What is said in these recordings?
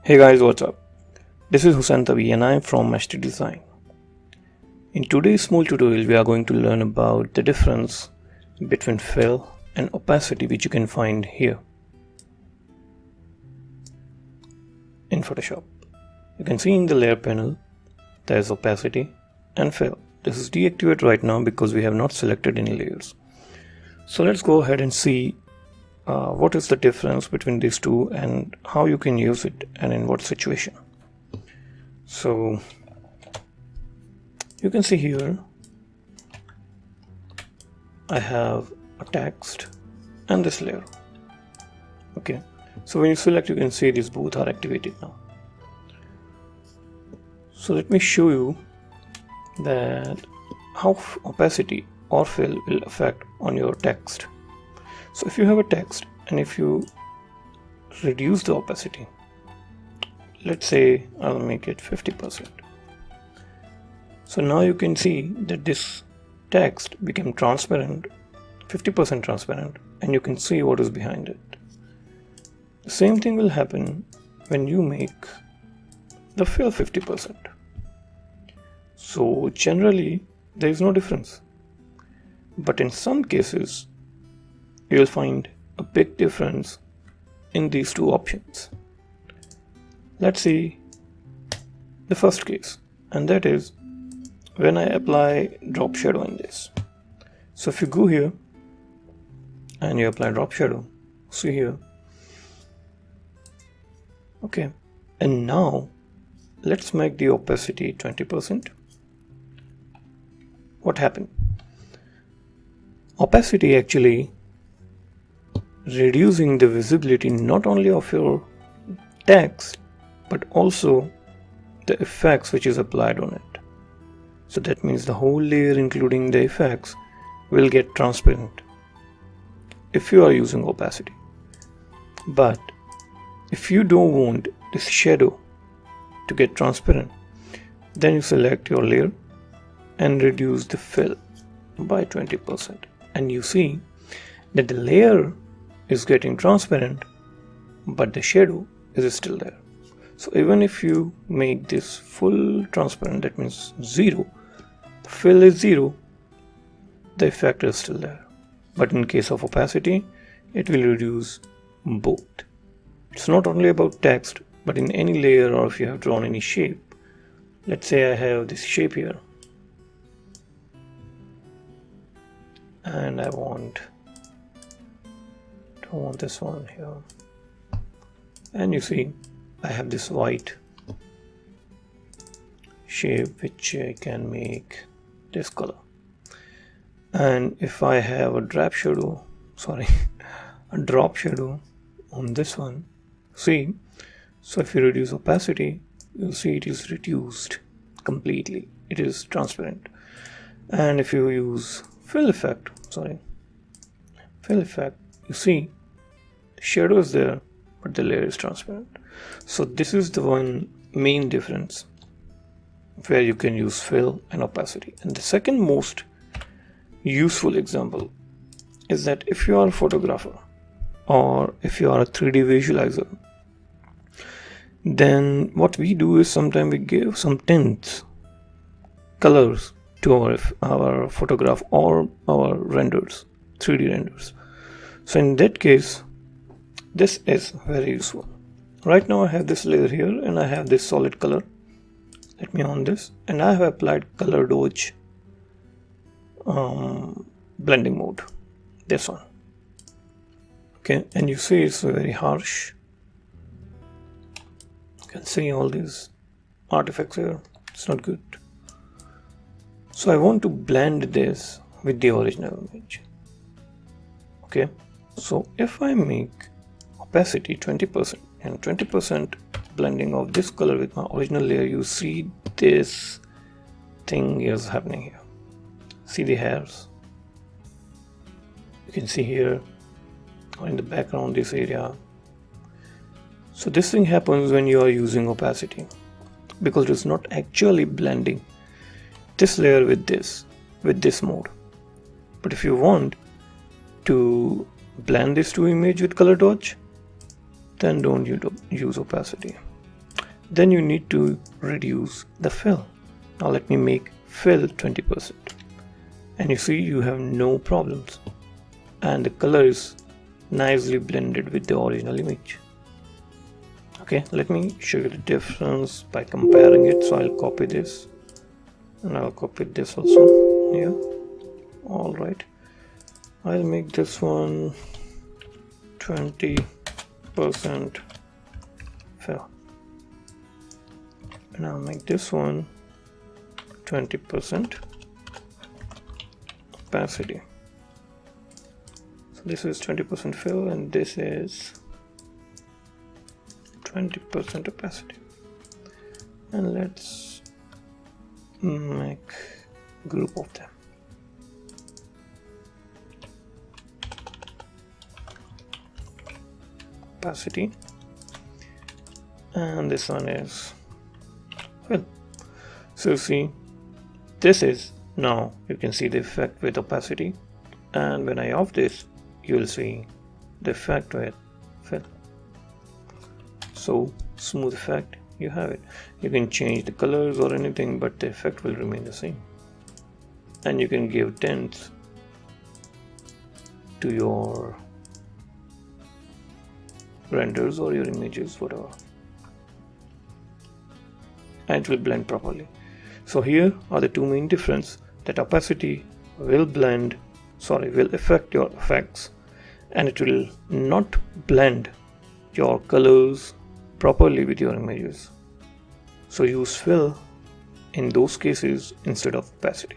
Hey guys, what's up? This is Hussain Tabi and I am from Mastery Design. In today's small tutorial, we are going to learn about the difference between fill and opacity, which you can find here in Photoshop. You can see in the layer panel there is opacity and fill. This is deactivated right now because we have not selected any layers. So let's go ahead and see what is the difference between these two and how you can use it and in what situation. So you can see here I have a text and this layer. Okay, so when you select, you can see these both are activated now. So let me show you that how opacity or fill will affect on your text. So if you have a text and if you reduce the opacity, let's say I'll make it 50%. So now you can see that this text became transparent, 50% transparent, and you can see what is behind it. The same thing will happen when you make the fill 50%. So generally there is no difference, but in some cases you will find a big difference in these two options. Let's see the first case, and that is when I apply drop shadow in this. So if you go here and you apply drop shadow, see here, okay, and now let's make the opacity 20%. What happened? Opacity actually reducing the visibility not only of your text but also the effects which is applied on it. So that means the whole layer including the effects will get transparent if you are using opacity. But if you don't want this shadow to get transparent, then you select your layer and reduce the fill by 20%, and you see that the layer is getting transparent but the shadow is still there. So even if you make this full transparent, that means 0, the fill is 0, the effect is still there. But in case of opacity, it will reduce both. It's not only about text, but in any layer, or if you have drawn any shape. Let's say I have this shape here and I want this one here, and you see I have this white shape which I can make this color. And if I have a drop shadow on this one, see, so if you reduce opacity, you'll see it is reduced completely, it is transparent. And if you use fill effect, you see the shadow is there but the layer is transparent. So this is the one main difference where you can use fill and opacity. And the second most useful example is that if you are a photographer or if you are a 3D visualizer, then what we do is sometimes we give some tints, colors to our photograph or our renders, 3D renders. So in that case, this is very useful. Right now I have this layer here and I have this solid color. Let me on this, and I have applied color dodge blending mode, this one. Okay, and you see it's very harsh. You can see all these artifacts here. It's not good. So I want to blend this with the original image. Okay, so if I make opacity 20% and 20% blending of this color with my original layer, you see this thing is happening here. See the hairs, you can see here, or in the background, this area. So this thing happens when you are using opacity, because it's not actually blending this layer with this mode. But if you want to blend these two images with color dodge, then don't use opacity. then you need to reduce the fill. Now let me make fill 20%, and you see you have no problems, and the color is nicely blended with the original image. Okay, let me show you the difference by comparing it. So I'll copy this and I'll copy this also here. All right, I'll make this one 20% fill, and I'll make this one 20% opacity. So this is 20% fill and this is 20% opacity, and let's make a group of them. Opacity, and this one is fill. So see, this is, now you can see the effect with opacity, and when I off this you will see the effect with fill. So smooth effect, you have it. You can change the colors or anything, but the effect will remain the same, and you can give tints to your renders or your images, whatever, and it will blend properly. So here are the two main difference, that opacity will affect your effects, and it will not blend your colors properly with your images. So use fill in those cases instead of opacity.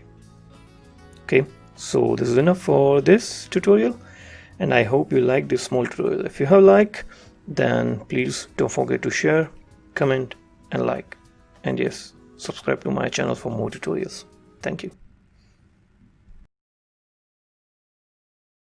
Okay, so this is enough for this tutorial, and I hope you like this small tutorial. If you have liked, then please don't forget to share, comment and like, and yes, subscribe to my channel for more tutorials. Thank you.